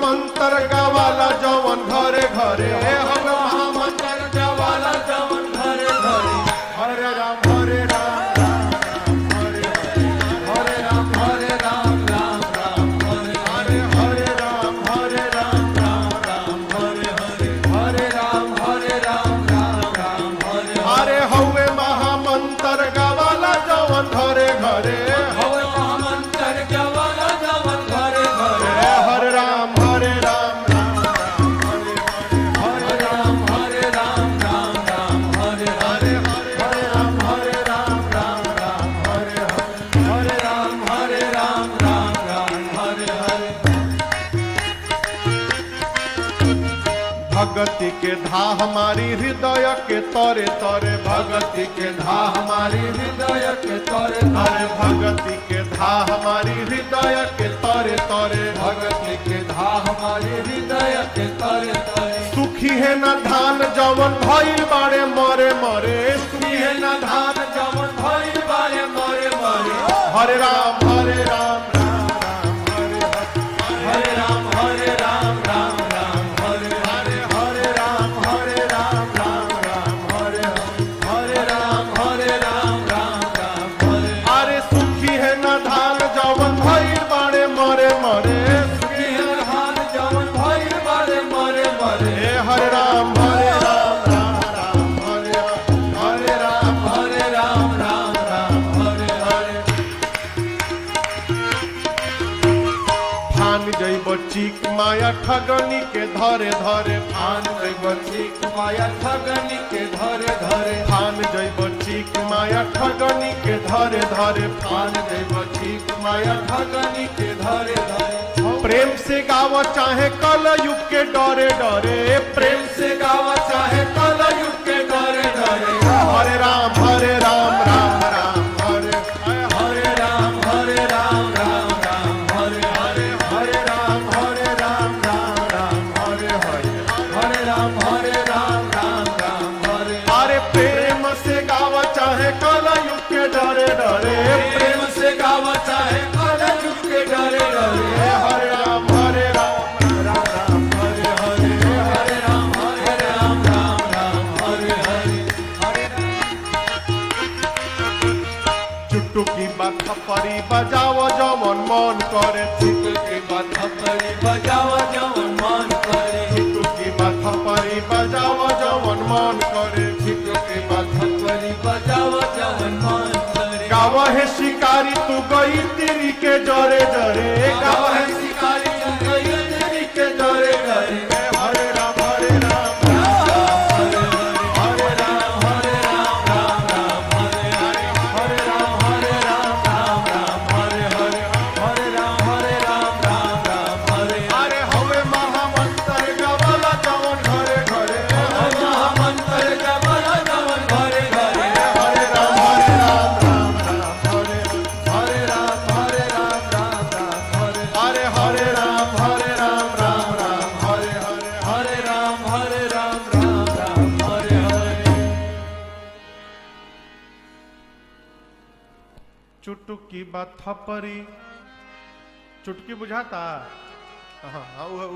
मंत्र गावाला जवन घरे घरे हम महामंत्र गावाला जवन घरे घरे हरे राम राम हरे हरे राम राम हरे हरे राम राम हरे हरे राम राम हरे हवे महामंत्र गावाला जवन घरे घरे हवे महामंत्र गावाला जवन घरे घरे हरे राम भगति के धा हमारी हृदय के तरे तरे भगति के धा हमारी हृदय के तरे तरे भगति के धा हमारी हृदय के तरे तरे भगति के धा हमारी हृदय के तरे तरे सुखी है न धान जवन भइल बारे मरे मरे सुखी है न धान जवन भइल बारे मरे मरे हरे राम हरे राम चिक माया ठगनी के धरे धरे फान जैब चिक माया ठगनी के धरे धरे फान जैब चिक माया ठगनी के धरे धरे फान जैब चिक माया ठगनी के धरे धरे प्रेम से गावा चाहे कल युग के डरे डरे प्रेम से गावा चाहे कल युग के डरे डरे हरे राम हरे राम राम राम हरे हरे राम राम हरे हरे हरे राम हरे प्रेम से गावा चाहे काला युग के डरे डरे प्रेम से गावा चाहे काला युग के डरे डरे हरे राम राम हरे हरे राम हरे हरे चुटकी बात परी बजाओ जवन मन करे चुटकी बात परी बजाओ जवन मन करे चुटकी बात परी बजाओ जवन मन करे चुटकी बात परी बजाओ जवन मन करे गावा है शिकारी तू गई तेरी के डरे डरे गावा है शिकारी तू गई तेरी के डरे डरे हरे राम चुटकी बात थपरी चुटकी बुझाता हाँ